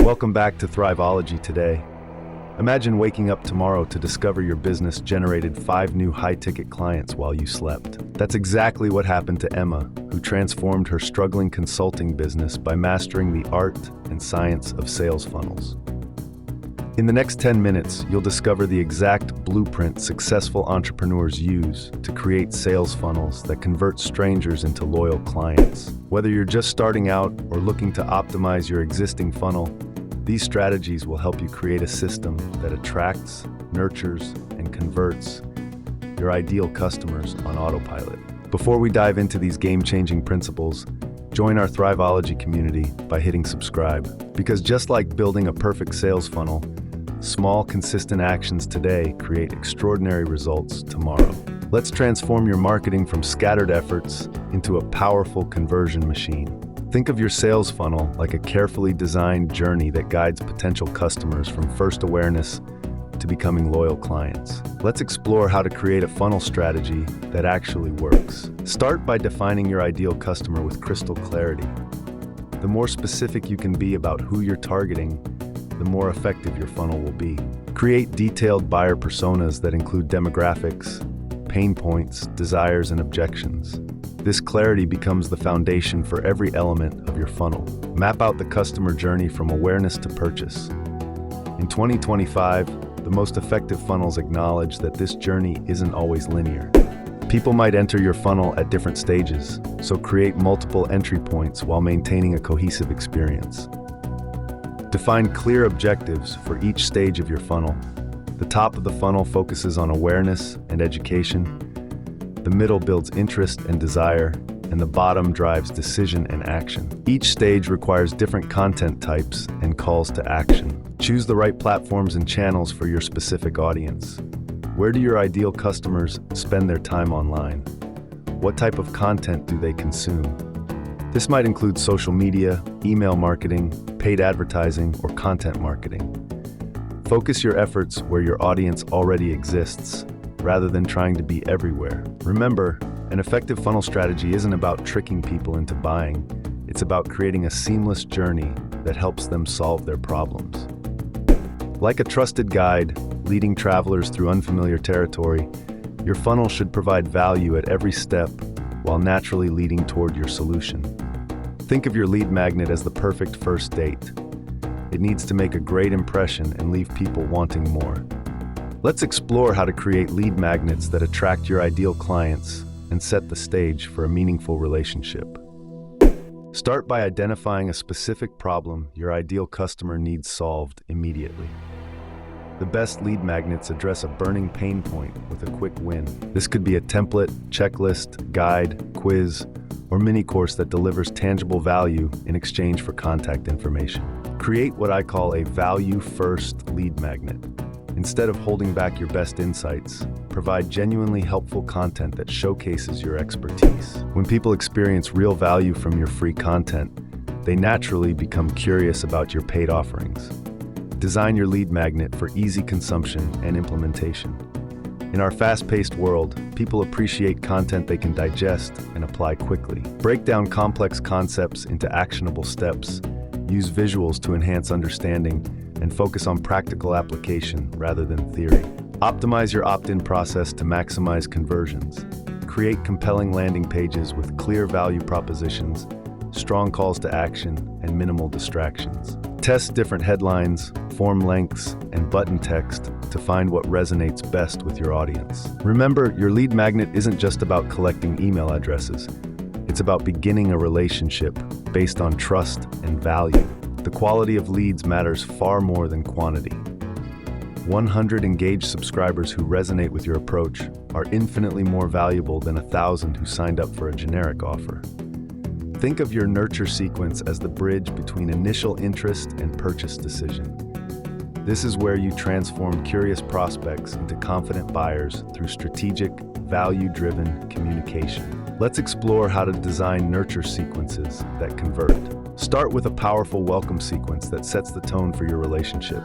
Welcome back to Thriveology today. Imagine waking up tomorrow to discover your business generated 5 new high-ticket clients while you slept. That's exactly what happened to Emma, who transformed her struggling consulting business by mastering the art and science of sales funnels. In the next 10 minutes, you'll discover the exact blueprint successful entrepreneurs use to create sales funnels that convert strangers into loyal clients. Whether you're just starting out or looking to optimize your existing funnel, these strategies will help you create a system that attracts, nurtures, and converts your ideal customers on autopilot. Before we dive into these game-changing principles, join our Thriveology community by hitting subscribe. Because just like building a perfect sales funnel, small, consistent actions today create extraordinary results tomorrow. Let's transform your marketing from scattered efforts into a powerful conversion machine. Think of your sales funnel like a carefully designed journey that guides potential customers from first awareness to becoming loyal clients. Let's explore how to create a funnel strategy that actually works. Start by defining your ideal customer with crystal clarity. The more specific you can be about who you're targeting, the more effective your funnel will be. Create detailed buyer personas that include demographics, pain points, desires, and objections. This clarity becomes the foundation for every element of your funnel. Map out the customer journey from awareness to purchase. In 2025, the most effective funnels acknowledge that this journey isn't always linear. People might enter your funnel at different stages, so create multiple entry points while maintaining a cohesive experience. Define clear objectives for each stage of your funnel. The top of the funnel focuses on awareness and education. The middle builds interest and desire, and the bottom drives decision and action. Each stage requires different content types and calls to action. Choose the right platforms and channels for your specific audience. Where do your ideal customers spend their time online? What type of content do they consume? This might include social media, email marketing, paid advertising, or content marketing. Focus your efforts where your audience already exists, rather than trying to be everywhere. Remember, an effective funnel strategy isn't about tricking people into buying. It's about creating a seamless journey that helps them solve their problems. Like a trusted guide, leading travelers through unfamiliar territory, your funnel should provide value at every step while naturally leading toward your solution. Think of your lead magnet as the perfect first date. It needs to make a great impression and leave people wanting more. Let's explore how to create lead magnets that attract your ideal clients and set the stage for a meaningful relationship. Start by identifying a specific problem your ideal customer needs solved immediately. The best lead magnets address a burning pain point with a quick win. This could be a template, checklist, guide, quiz, or mini course that delivers tangible value in exchange for contact information. Create what I call a value-first lead magnet. Instead of holding back your best insights, provide genuinely helpful content that showcases your expertise. When people experience real value from your free content, they naturally become curious about your paid offerings. Design your lead magnet for easy consumption and implementation. In our fast-paced world, people appreciate content they can digest and apply quickly. Break down complex concepts into actionable steps, use visuals to enhance understanding, and focus on practical application rather than theory. Optimize your opt-in process to maximize conversions. Create compelling landing pages with clear value propositions, strong calls to action, and minimal distractions. Test different headlines, form lengths, and button text to find what resonates best with your audience. Remember, your lead magnet isn't just about collecting email addresses. It's about beginning a relationship based on trust and value. The quality of leads matters far more than quantity. 100 engaged subscribers who resonate with your approach are infinitely more valuable than 1,000 who signed up for a generic offer. Think of your nurture sequence as the bridge between initial interest and purchase decision. This is where you transform curious prospects into confident buyers through strategic, value-driven communication. Let's explore how to design nurture sequences that convert. Start with a powerful welcome sequence that sets the tone for your relationship.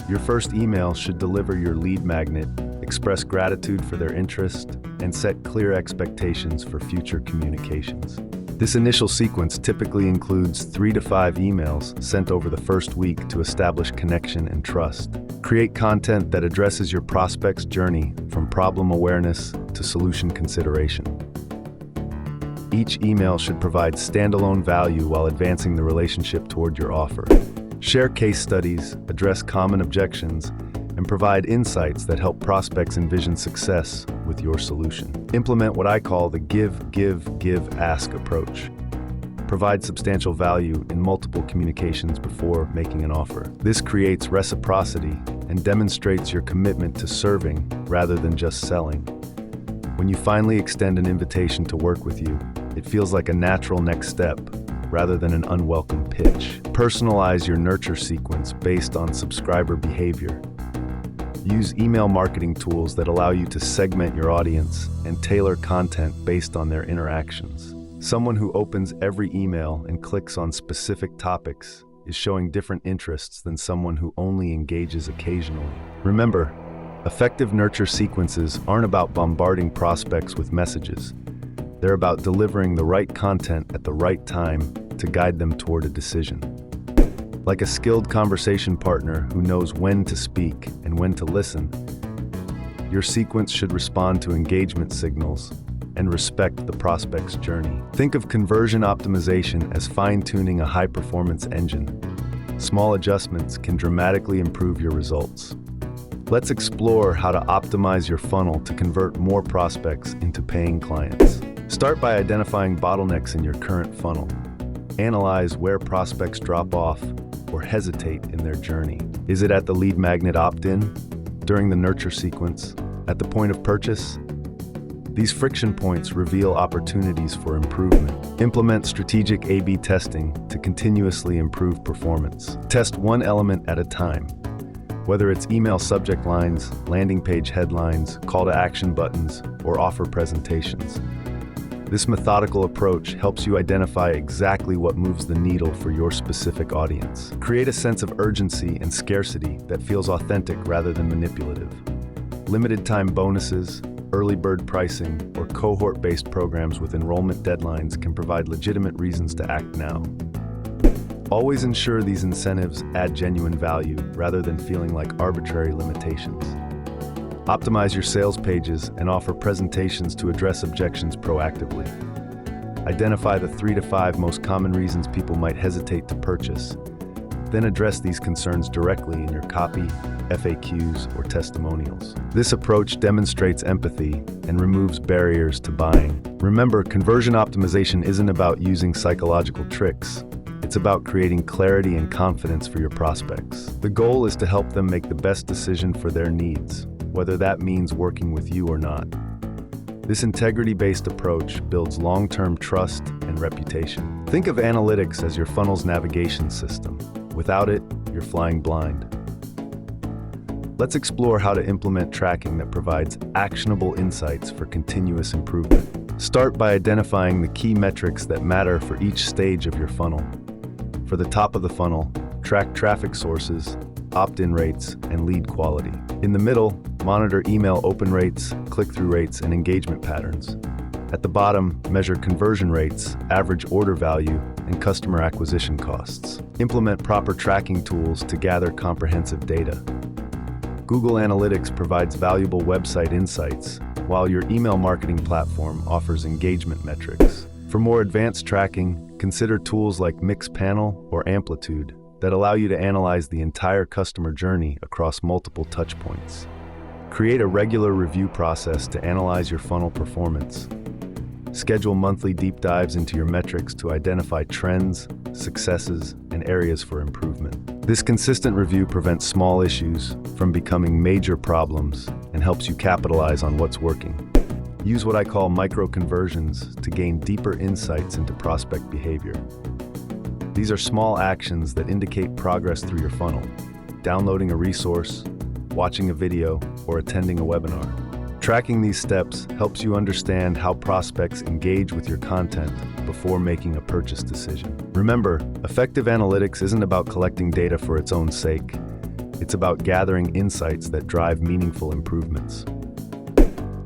Your first email should deliver your lead magnet, express gratitude for their interest, and set clear expectations for future communications. This initial sequence typically includes 3 to 5 emails sent over the first week to establish connection and trust. Create content that addresses your prospect's journey from problem awareness to solution consideration. Each email should provide standalone value while advancing the relationship toward your offer. Share case studies, address common objections, and provide insights that help prospects envision success with your solution. Implement what I call the give, ask approach. Provide substantial value in multiple communications before making an offer. This creates reciprocity and demonstrates your commitment to serving rather than just selling. When you finally extend an invitation to work with you, it feels like a natural next step rather than an unwelcome pitch. Personalize your nurture sequence based on subscriber behavior. Use email marketing tools that allow you to segment your audience and tailor content based on their interactions. Someone who opens every email and clicks on specific topics is showing different interests than someone who only engages occasionally. Remember, effective nurture sequences aren't about bombarding prospects with messages. They're about delivering the right content at the right time to guide them toward a decision. Like a skilled conversation partner who knows when to speak and when to listen, your sequence should respond to engagement signals and respect the prospect's journey. Think of conversion optimization as fine-tuning a high-performance engine. Small adjustments can dramatically improve your results. Let's explore how to optimize your funnel to convert more prospects into paying clients. Start by identifying bottlenecks in your current funnel. Analyze where prospects drop off or hesitate in their journey. Is it at the lead magnet opt-in, during the nurture sequence, at the point of purchase? These friction points reveal opportunities for improvement. Implement strategic A/B testing to continuously improve performance. Test one element at a time. Whether it's email subject lines, landing page headlines, call to action buttons, or offer presentations. This methodical approach helps you identify exactly what moves the needle for your specific audience. Create a sense of urgency and scarcity that feels authentic rather than manipulative. Limited time bonuses, early bird pricing, or cohort-based programs with enrollment deadlines can provide legitimate reasons to act now. Always ensure these incentives add genuine value rather than feeling like arbitrary limitations. Optimize your sales pages and offer presentations to address objections proactively. Identify the 3 to 5 most common reasons people might hesitate to purchase. Then address these concerns directly in your copy, FAQs, or testimonials. This approach demonstrates empathy and removes barriers to buying. Remember, conversion optimization isn't about using psychological tricks. It's about creating clarity and confidence for your prospects. The goal is to help them make the best decision for their needs, whether that means working with you or not. This integrity-based approach builds long-term trust and reputation. Think of analytics as your funnel's navigation system. Without it, you're flying blind. Let's explore how to implement tracking that provides actionable insights for continuous improvement. Start by identifying the key metrics that matter for each stage of your funnel. For the top of the funnel, track traffic sources, opt-in rates, and lead quality. In the middle, monitor email open rates, click-through rates, and engagement patterns. At the bottom, measure conversion rates, average order value, and customer acquisition costs. Implement proper tracking tools to gather comprehensive data. Google Analytics provides valuable website insights, while your email marketing platform offers engagement metrics. For more advanced tracking, consider tools like Mixpanel or Amplitude that allow you to analyze the entire customer journey across multiple touchpoints. Create a regular review process to analyze your funnel performance. Schedule monthly deep dives into your metrics to identify trends, successes, and areas for improvement. This consistent review prevents small issues from becoming major problems and helps you capitalize on what's working. Use what I call micro-conversions to gain deeper insights into prospect behavior. These are small actions that indicate progress through your funnel. Downloading a resource, watching a video, or attending a webinar. Tracking these steps helps you understand how prospects engage with your content before making a purchase decision. Remember, effective analytics isn't about collecting data for its own sake. It's about gathering insights that drive meaningful improvements.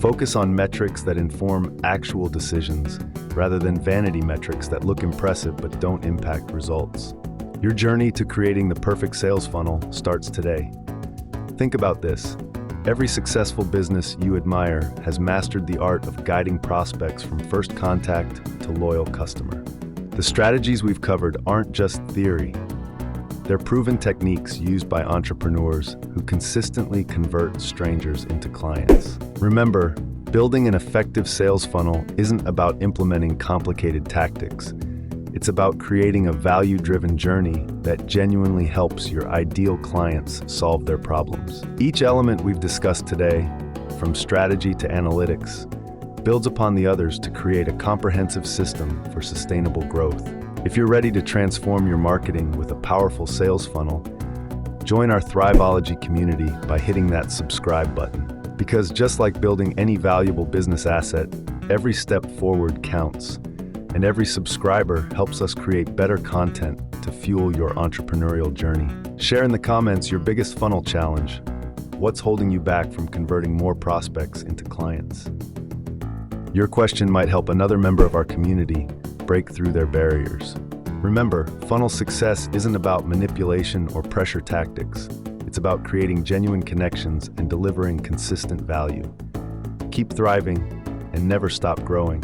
Focus on metrics that inform actual decisions rather than vanity metrics that look impressive but don't impact results. Your journey to creating the perfect sales funnel starts today. Think about this. Every successful business you admire has mastered the art of guiding prospects from first contact to loyal customer. The strategies we've covered aren't just theory. They're proven techniques used by entrepreneurs who consistently convert strangers into clients. Remember, building an effective sales funnel isn't about implementing complicated tactics. It's about creating a value-driven journey that genuinely helps your ideal clients solve their problems. Each element we've discussed today, from strategy to analytics, builds upon the others to create a comprehensive system for sustainable growth. If you're ready to transform your marketing with a powerful sales funnel, join our Thriveology community by hitting that subscribe button. Because just like building any valuable business asset, every step forward counts. And every subscriber helps us create better content to fuel your entrepreneurial journey. Share in the comments your biggest funnel challenge. What's holding you back from converting more prospects into clients? Your question might help another member of our community break through their barriers. Remember, funnel success isn't about manipulation or pressure tactics. It's about creating genuine connections and delivering consistent value. Keep thriving and never stop growing.